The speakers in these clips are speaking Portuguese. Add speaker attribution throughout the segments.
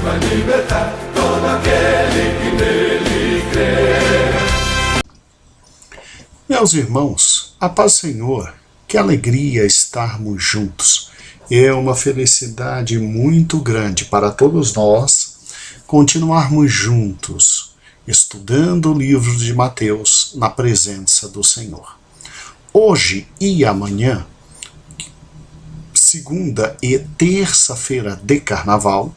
Speaker 1: Vai libertar todo aquele que nele crê.
Speaker 2: Meus irmãos, a paz do Senhor, que alegria estarmos juntos. É uma felicidade muito grande para todos nós continuarmos juntos, estudando o livro de Mateus na presença do Senhor. Hoje e amanhã, segunda e terça-feira de carnaval,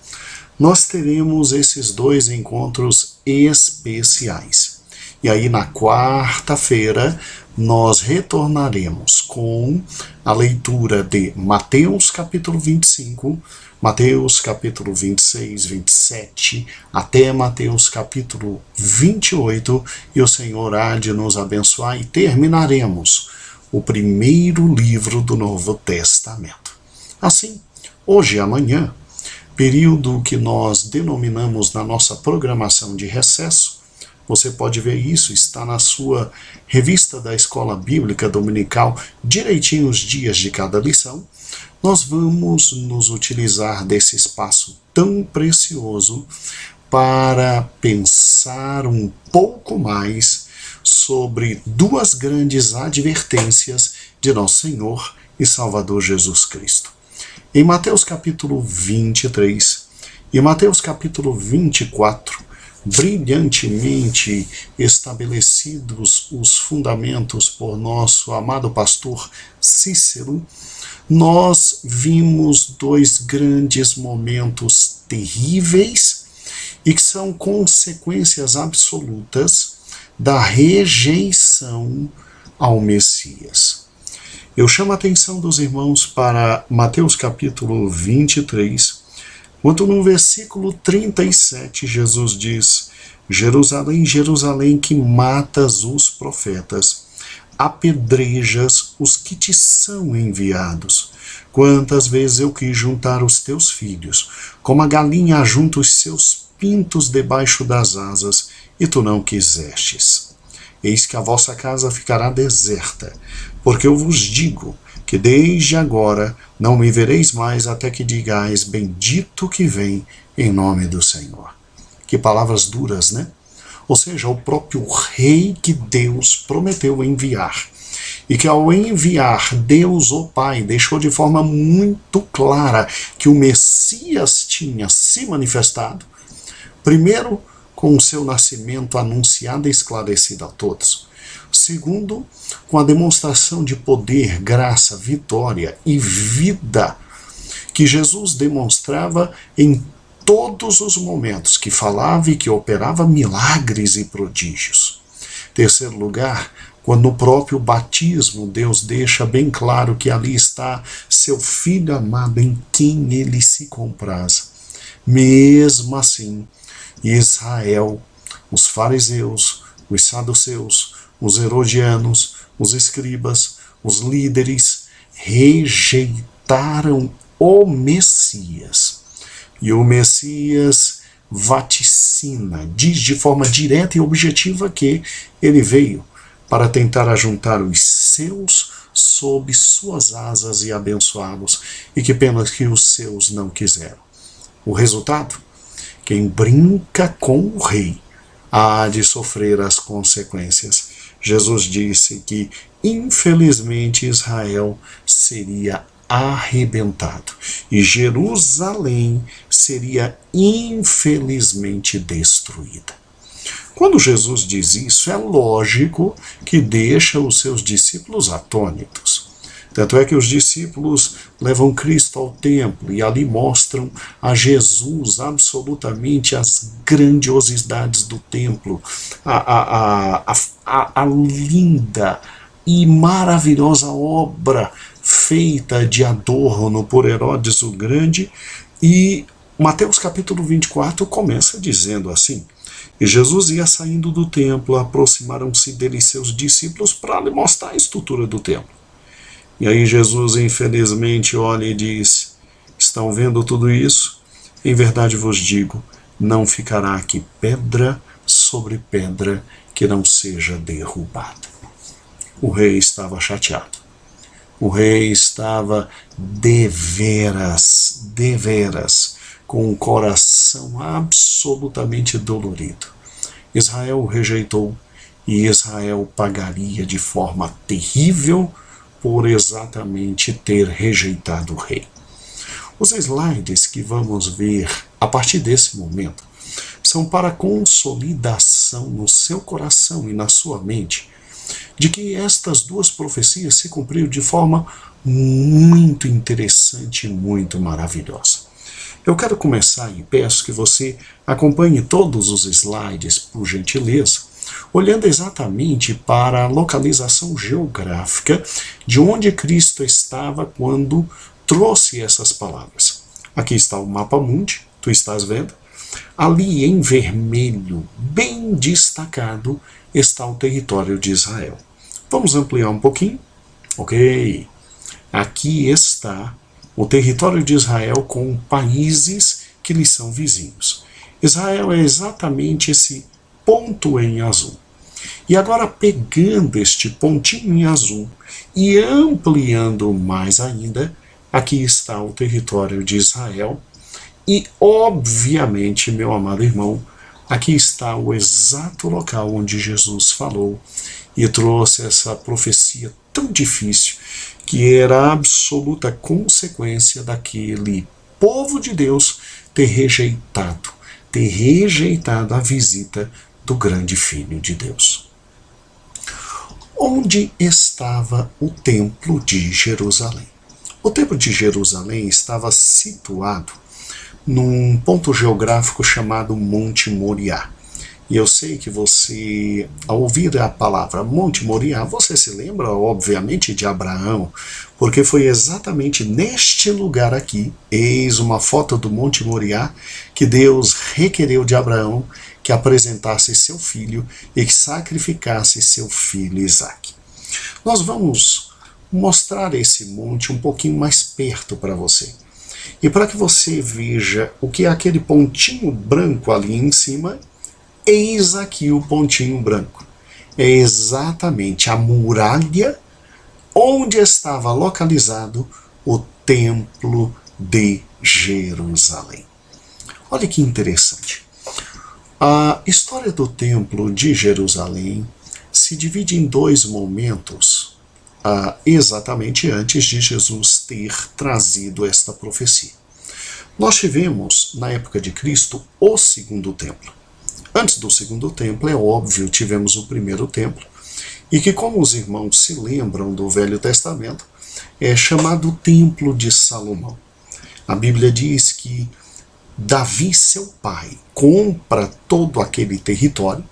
Speaker 2: nós teremos esses dois encontros especiais. E aí na quarta-feira nós retornaremos com a leitura de Mateus capítulo 25, Mateus capítulo 26, 27, até Mateus capítulo 28, e o Senhor há de nos abençoar e terminaremos o primeiro livro do Novo Testamento. Assim, hoje e amanhã, período que nós denominamos na nossa programação de recesso, você pode ver isso, está na sua revista da Escola Bíblica Dominical, direitinho os dias de cada lição. Nós vamos nos utilizar desse espaço tão precioso para pensar um pouco mais sobre duas grandes advertências de nosso Senhor e Salvador Jesus Cristo. Em Mateus capítulo 23 e Mateus capítulo 24, brilhantemente estabelecidos os fundamentos por nosso amado pastor Cícero, nós vimos dois grandes momentos terríveis e que são consequências absolutas da rejeição ao Messias. Eu chamo a atenção dos irmãos para Mateus capítulo 23, quando no versículo 37 Jesus diz: Jerusalém, Jerusalém, que matas os profetas, apedrejas os que te são enviados. Quantas vezes eu quis juntar os teus filhos, como a galinha ajunta os seus pintos debaixo das asas, e tu não quisestes. Eis que a vossa casa ficará deserta, porque eu vos digo que desde agora não me vereis mais até que digais: bendito que vem em nome do Senhor. Que palavras duras, né? Ou seja, o próprio rei que Deus prometeu enviar, e que ao enviar Deus, o Pai, deixou de forma muito clara que o Messias tinha se manifestado, primeiro, com o seu nascimento anunciado e esclarecido a todos. Segundo, com a demonstração de poder, graça, vitória e vida que Jesus demonstrava em todos os momentos que falava e que operava milagres e prodígios. Terceiro lugar, quando no próprio batismo Deus deixa bem claro que ali está seu Filho amado em quem ele se compraz. Mesmo assim, Israel, os fariseus, os saduceus, os herodianos, os escribas, os líderes rejeitaram o Messias. E o Messias vaticina, diz de forma direta e objetiva que ele veio para tentar ajuntar os seus sob suas asas e abençoá-los, e que pena que os seus não quiseram. O resultado? Quem brinca com o rei há de sofrer as consequências. Jesus disse que, infelizmente, Israel seria arrebentado e Jerusalém seria, infelizmente, destruída. Quando Jesus diz isso, é lógico que deixa os seus discípulos atônitos. Tanto é que os discípulos levam Cristo ao templo e ali mostram a Jesus absolutamente as grandiosidades do templo, a linda e maravilhosa obra feita de adorno por Herodes o Grande. E Mateus capítulo 24 começa dizendo assim: e Jesus ia saindo do templo, aproximaram-se dele seus discípulos para lhe mostrar a estrutura do templo. E aí Jesus, infelizmente, olha e diz: estão vendo tudo isso? Em verdade vos digo, não ficará aqui pedra sobre pedra que não seja derrubada. o rei estava chateado. O rei estava deveras, com o coração absolutamente dolorido. Israel o rejeitou e Israel pagaria de forma terrível por exatamente ter rejeitado o rei. Os slides que vamos ver a partir desse momento são para consolidação no seu coração e na sua mente de que estas duas profecias se cumpriram de forma muito interessante e muito maravilhosa. Eu quero começar e peço que você acompanhe todos os slides, por gentileza, olhando exatamente para a localização geográfica de onde Cristo estava quando trouxe essas palavras. Aqui está o mapa mundi, tu estás vendo? Ali em vermelho, bem destacado, está o território de Israel. Vamos ampliar um pouquinho? Ok. Aqui está o território de Israel com países que lhe são vizinhos. Israel é exatamente esse ponto em azul. E agora, pegando este pontinho em azul e ampliando mais ainda, aqui está o território de Israel. E, obviamente, meu amado irmão, aqui está o exato local onde Jesus falou e trouxe essa profecia tão difícil, que era a absoluta consequência daquele povo de Deus ter rejeitado a visita do grande Filho de Deus. Onde estava o Templo de Jerusalém? O Templo de Jerusalém estava situado num ponto geográfico chamado Monte Moriá. E eu sei que você, ao ouvir a palavra Monte Moriá, você se lembra, obviamente, de Abraão, porque foi exatamente neste lugar aqui, eis uma foto do Monte Moriá, que Deus requereu de Abraão que apresentasse seu filho e que sacrificasse seu filho Isaque. Nós vamos mostrar esse monte um pouquinho mais perto para você. E para que você veja o que é aquele pontinho branco ali em cima, eis aqui o pontinho branco. É exatamente a muralha onde estava localizado o Templo de Jerusalém. Olha que interessante. A história do Templo de Jerusalém se divide em dois momentos, exatamente antes de Jesus ter trazido esta profecia. Nós tivemos, na época de Cristo, o segundo templo. Antes do segundo templo, é óbvio, tivemos o primeiro templo, e que, como os irmãos se lembram do Velho Testamento, é chamado Templo de Salomão. A Bíblia diz que Davi, seu pai, compra todo aquele território,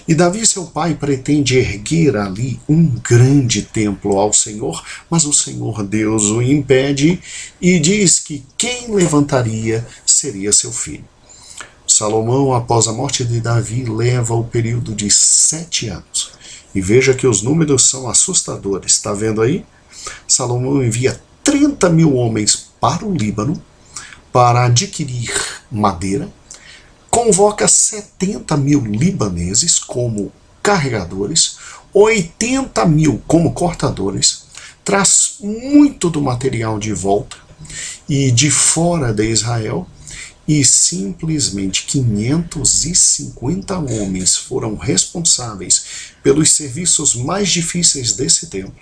Speaker 2: e Davi, seu pai, pretende erguer ali um grande templo ao Senhor, mas o Senhor Deus o impede e diz que quem levantaria seria seu filho. Salomão, após a morte de Davi, leva o período de 7 anos. E veja que os números são assustadores. Está vendo aí? Salomão envia 30 mil homens para o Líbano para adquirir madeira, convoca 70 mil libaneses como carregadores, 80 mil como cortadores, traz muito do material de volta e de fora de Israel, e simplesmente 550 homens foram responsáveis pelos serviços mais difíceis desse templo,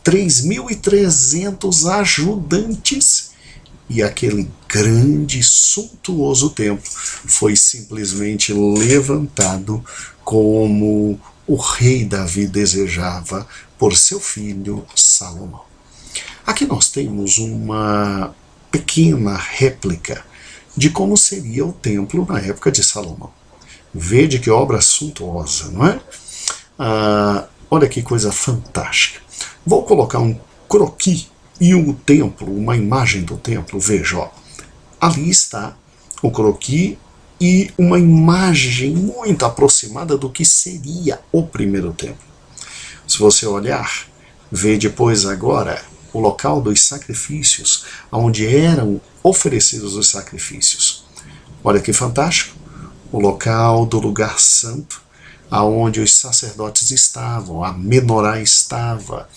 Speaker 2: 3.300 ajudantes, e aquele grande e suntuoso templo foi simplesmente levantado como o rei Davi desejava por seu filho Salomão. Aqui nós temos uma pequena réplica de como seria o templo na época de Salomão. Veja que obra suntuosa, não é? Olha que coisa fantástica. Vou colocar um croquis e o templo, uma imagem do templo. Veja, ó, ali está o croquis e uma imagem muito aproximada do que seria o primeiro templo. Se você olhar, vê depois agora o local dos sacrifícios, onde eram oferecidos os sacrifícios. Olha que fantástico! O local do lugar santo, aonde os sacerdotes estavam, a menorá estava,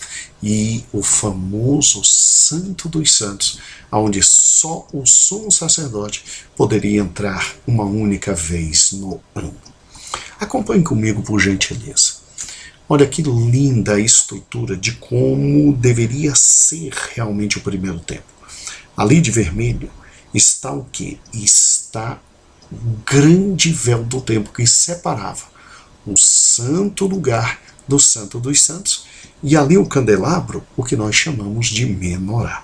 Speaker 2: e o famoso Santo dos Santos, aonde só o sumo sacerdote poderia entrar uma única vez no ano. Acompanhe comigo, por gentileza. Olha que linda a estrutura de como deveria ser realmente o primeiro templo. Ali de vermelho está o quê? Está o grande véu do templo que separava o santo lugar do Santo dos Santos, e ali o candelabro, o que nós chamamos de menorá.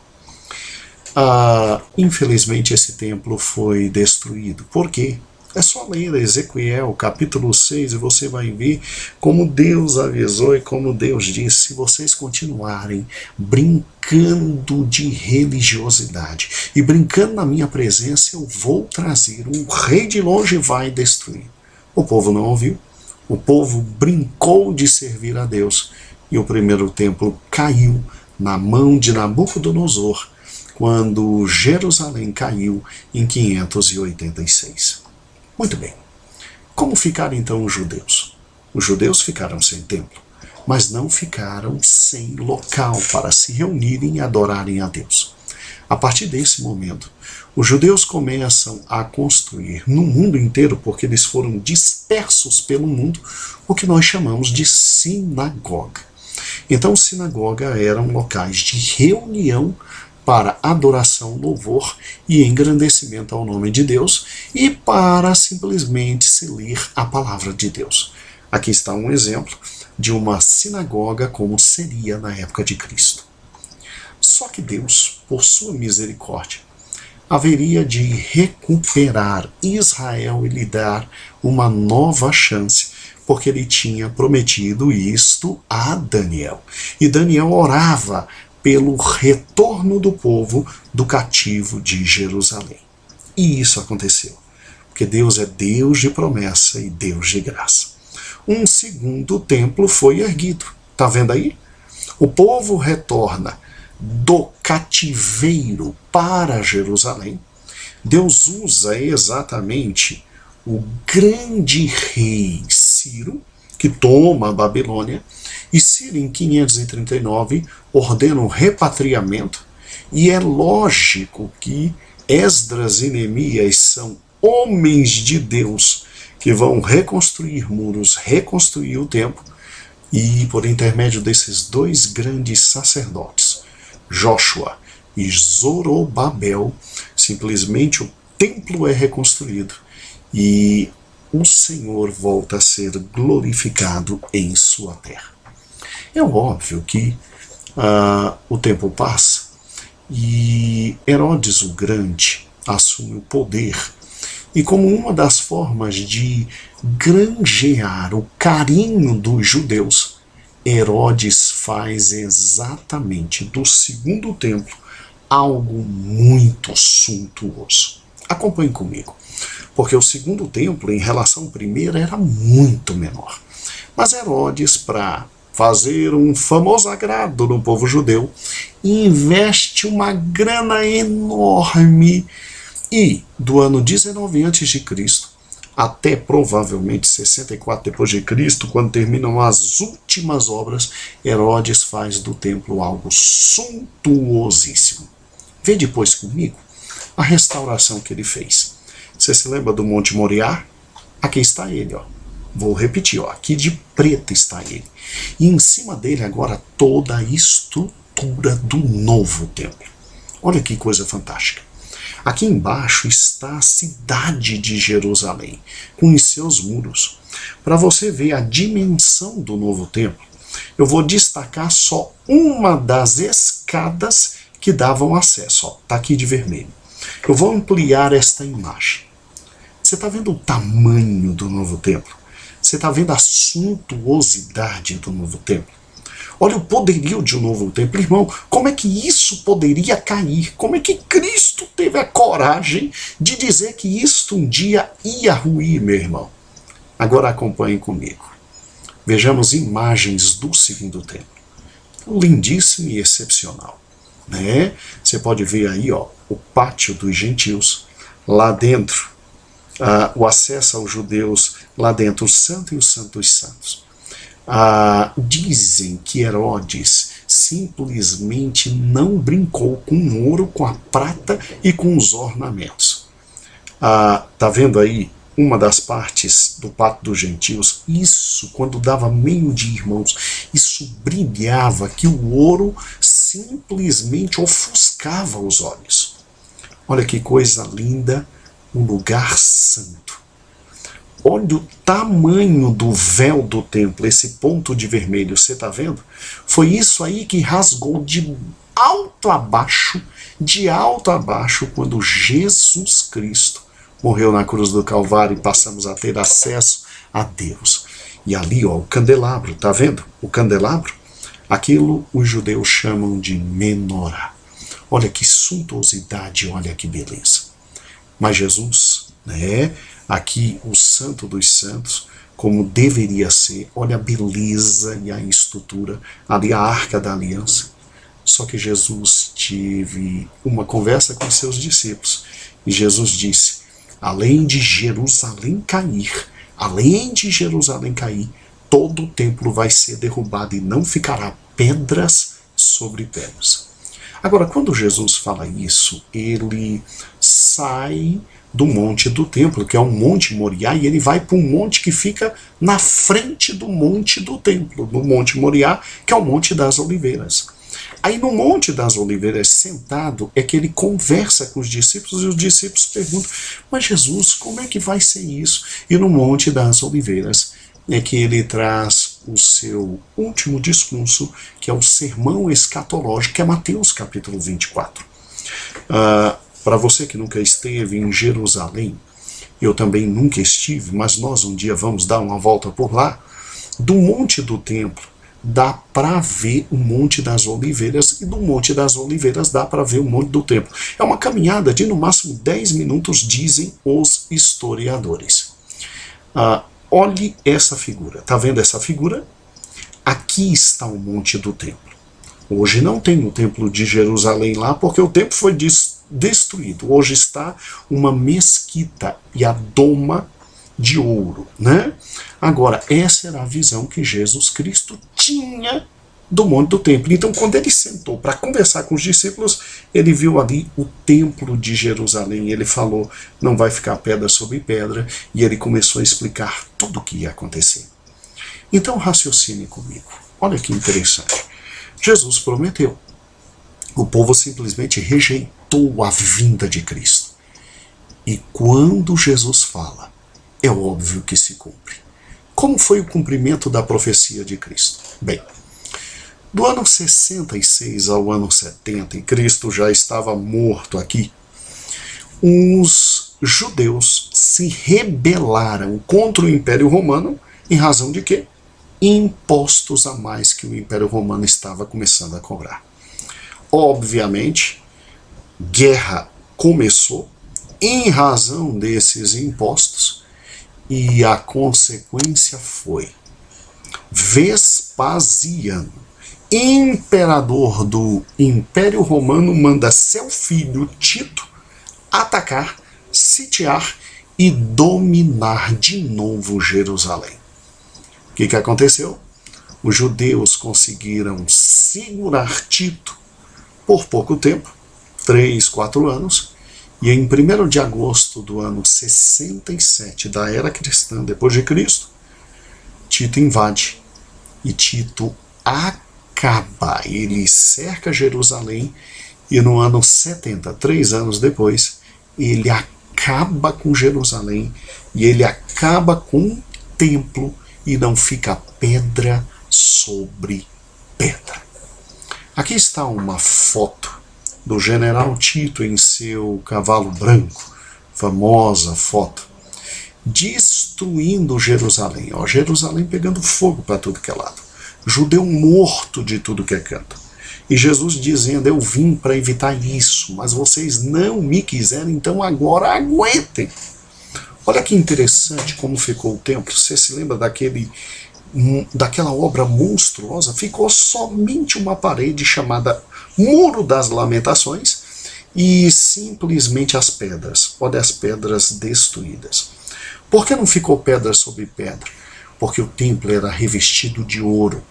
Speaker 2: Infelizmente esse templo foi destruído. Por quê? É só ler Ezequiel capítulo 6 e você vai ver como Deus avisou e como Deus disse: se vocês continuarem brincando de religiosidade e brincando na minha presença, eu vou trazer um rei de longe e vai destruir. O povo não ouviu, o povo brincou de servir a Deus e o primeiro templo caiu na mão de Nabucodonosor quando Jerusalém caiu em 586. Muito bem. Como ficaram então os judeus? Os judeus ficaram sem templo, mas não ficaram sem local para se reunirem e adorarem a Deus. A partir desse momento, os judeus começam a construir no mundo inteiro, porque eles foram dispersos pelo mundo, o que nós chamamos de sinagoga. Então, sinagoga eram locais de reunião para adoração, louvor e engrandecimento ao nome de Deus e para simplesmente se ler a palavra de Deus. Aqui está um exemplo de uma sinagoga como seria na época de Cristo. Só que Deus, por sua misericórdia, haveria de recuperar Israel e lhe dar uma nova chance, porque ele tinha prometido isto a Daniel. E Daniel orava pelo retorno do povo do cativo de Jerusalém. E isso aconteceu, porque Deus é Deus de promessa e Deus de graça. Um segundo templo foi erguido. Está vendo aí? O povo retorna do cativeiro para Jerusalém. Deus usa exatamente o grande rei Ciro, que toma a Babilônia, e Ciro, em 539, ordena o repatriamento, e é lógico que Esdras e Neemias são homens de Deus que vão reconstruir muros, reconstruir o templo, e por intermédio desses dois grandes sacerdotes, Jóshua e Zorobabel, simplesmente o templo é reconstruído e o Senhor volta a ser glorificado em sua terra. É óbvio que o tempo passa e Herodes o Grande assume o poder, e como uma das formas de granjear o carinho dos judeus, Herodes faz exatamente do segundo templo algo muito suntuoso. Acompanhe comigo, porque o segundo templo, em relação ao primeiro, era muito menor. Mas Herodes, para fazer um famoso agrado no povo judeu, investe uma grana enorme, e do ano 19 a.C. até provavelmente 64 depois de Cristo, quando terminam as últimas obras, Herodes faz do templo algo suntuosíssimo. Vê depois comigo a restauração que ele fez. Você se lembra do Monte Moriá? Aqui está ele, ó. Vou repetir, ó. Aqui de preto está ele. E em cima dele agora toda a estrutura do novo templo. Olha que coisa fantástica. Aqui embaixo está a cidade de Jerusalém, com os seus muros. Para você ver a dimensão do novo templo, eu vou destacar só uma das escadas que davam acesso. Está aqui de vermelho. Eu vou ampliar esta imagem. Você está vendo o tamanho do novo templo? Você está vendo a suntuosidade do novo templo? Olha o poderio de um novo templo. Irmão, como é que isso poderia cair? Como é que Cristo teve a coragem de dizer que isto um dia ia ruir, meu irmão? Agora acompanhem comigo. Vejamos imagens do segundo templo. Lindíssimo e excepcional, né? Você pode ver aí, ó, o pátio dos gentios. Lá dentro o acesso aos judeus lá dentro, o Santo e o Santo dos Santos. Dizem que Herodes simplesmente não brincou com o ouro, com a prata e com os ornamentos. Tá vendo aí uma das partes do pátio dos gentios? Isso, quando dava meio-dia, irmãos, isso brilhava, que o ouro simplesmente ofuscava os olhos. Olha que coisa linda, um lugar santo. Olha o tamanho do véu do templo, esse ponto de vermelho, você está vendo? Foi isso aí que rasgou de alto a baixo, quando Jesus Cristo morreu na cruz do Calvário e passamos a ter acesso a Deus. E ali, ó, o candelabro, tá vendo? O candelabro, aquilo os judeus chamam de menorá. Olha que suntuosidade, olha que beleza. Mas Jesus, né? Aqui o Santo dos Santos, como deveria ser, olha a beleza e a estrutura, ali a Arca da Aliança. Só que Jesus teve uma conversa com seus discípulos, e Jesus disse, além de Jerusalém cair, todo o templo vai ser derrubado e não ficará pedras sobre pedras. Agora, quando Jesus fala isso, ele sai do monte do templo, que é o Monte Moriá, e ele vai para um monte que fica na frente do monte do templo, no Monte Moriá, que é o Monte das Oliveiras. Aí no Monte das Oliveiras, sentado, é que ele conversa com os discípulos, e os discípulos perguntam, mas Jesus, como é que vai ser isso? E no Monte das Oliveiras é que ele traz o seu último discurso, que é o sermão escatológico, que é Mateus capítulo 24. Para você que nunca esteve em Jerusalém, eu também nunca estive, mas nós um dia vamos dar uma volta por lá, do Monte do Templo dá para ver o Monte das Oliveiras, e do Monte das Oliveiras dá para ver o Monte do Templo. É uma caminhada de no máximo 10 minutos, dizem os historiadores. Olhe essa figura, tá vendo essa figura? Aqui está o Monte do Templo. Hoje não tem o Templo de Jerusalém lá, porque o templo foi destruído. Hoje está uma mesquita e a doma de ouro, né? Agora, essa era a visão que Jesus Cristo tinha do Monte do Templo. Então, quando ele sentou para conversar com os discípulos, ele viu ali o Templo de Jerusalém. Ele falou, não vai ficar pedra sobre pedra, e ele começou a explicar tudo o que ia acontecer. Então, raciocine comigo. Olha que interessante. Jesus prometeu. O povo simplesmente rejeitou a vinda de Cristo. E quando Jesus fala, é óbvio que se cumpre. Como foi o cumprimento da profecia de Cristo? Bem, do ano 66 ao ano 70, e Cristo já estava morto aqui, os judeus se rebelaram contra o Império Romano, em razão de quê? Impostos a mais que o Império Romano estava começando a cobrar. Obviamente, guerra começou em razão desses impostos, e a consequência foi Vespasiano, imperador do Império Romano, manda seu filho Tito atacar, sitiar e dominar de novo Jerusalém. O que aconteceu? Os judeus conseguiram segurar Tito por pouco tempo, 3, 4 anos, e em 1º de agosto do ano 67 da era cristã depois de Cristo, Tito invade, e Tito acaba, ele cerca Jerusalém, e no ano 70, 3 anos depois, ele acaba com Jerusalém, e ele acaba com o templo, e não fica pedra sobre pedra. Aqui está uma foto do general Tito em seu cavalo branco, famosa foto, destruindo Jerusalém. Ó, Jerusalém pegando fogo para tudo que é lado. Judeu morto de tudo que é canto. E Jesus dizendo, eu vim para evitar isso, mas vocês não me quiseram, então agora aguentem. Olha que interessante como ficou o templo. Você se lembra daquela obra monstruosa? Ficou somente uma parede chamada Muro das Lamentações e simplesmente as pedras. Olha as pedras destruídas. Por que não ficou pedra sobre pedra? Porque o templo era revestido de ouro.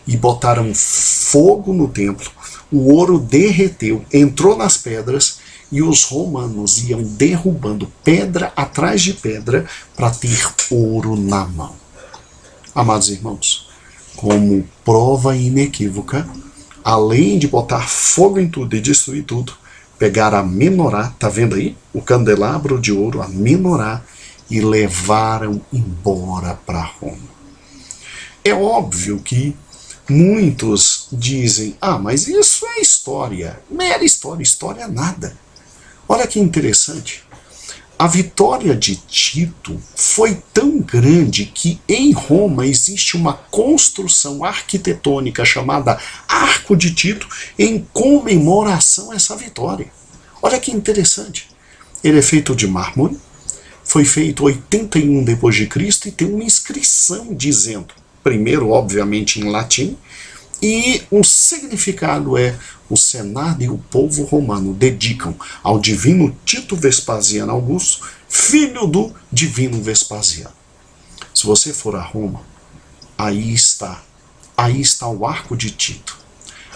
Speaker 2: E botaram fogo no templo, o ouro derreteu, entrou nas pedras, e os romanos iam derrubando pedra atrás de pedra para ter ouro na mão. Amados irmãos, como prova inequívoca, além de botar fogo em tudo e destruir tudo, pegaram a menorá, tá vendo aí? O candelabro de ouro, a menorá, e levaram embora para Roma. É óbvio que muitos dizem, mas isso é história, mera história, história nada. Olha que interessante, a vitória de Tito foi tão grande que em Roma existe uma construção arquitetônica chamada Arco de Tito em comemoração a essa vitória. Olha que interessante, ele é feito de mármore, foi feito 81 depois de Cristo e tem uma inscrição dizendo, primeiro obviamente em latim, e o significado é: o Senado e o povo romano dedicam ao divino Tito Vespasiano Augusto, filho do divino Vespasiano. Se você for a Roma, aí está o Arco de Tito.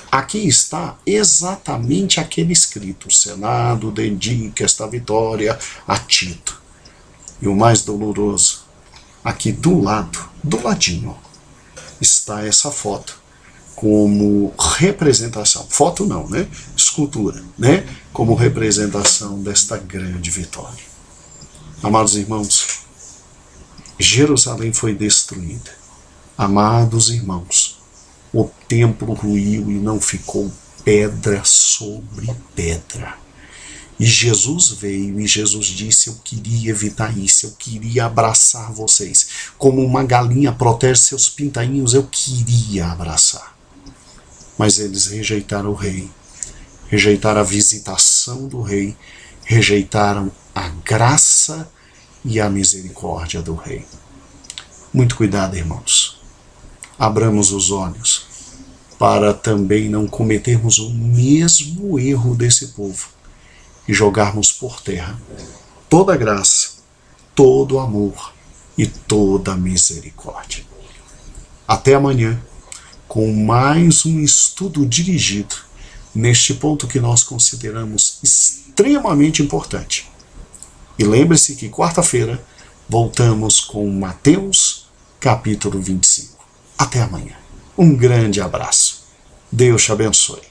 Speaker 2: Aqui está exatamente aquele escrito: o Senado dedica esta vitória a Tito. E o mais doloroso, aqui do ladinho, está essa foto como representação, foto não, né? Escultura, né? Como representação desta grande vitória. Amados irmãos, Jerusalém foi destruída. Amados irmãos, o templo ruiu e não ficou pedra sobre pedra. E Jesus veio e Jesus disse: eu queria evitar isso, eu queria abraçar vocês. Como uma galinha protege seus pintainhos, eu queria abraçar. Mas eles rejeitaram o rei, rejeitaram a visitação do rei, rejeitaram a graça e a misericórdia do rei. Muito cuidado, irmãos. Abramos os olhos para também não cometermos o mesmo erro desse povo e jogarmos por terra toda a graça, todo o amor e toda a misericórdia. Até amanhã, com mais um estudo dirigido neste ponto que nós consideramos extremamente importante. E lembre-se que quarta-feira voltamos com Mateus, capítulo 25. Até amanhã. Um grande abraço. Deus te abençoe.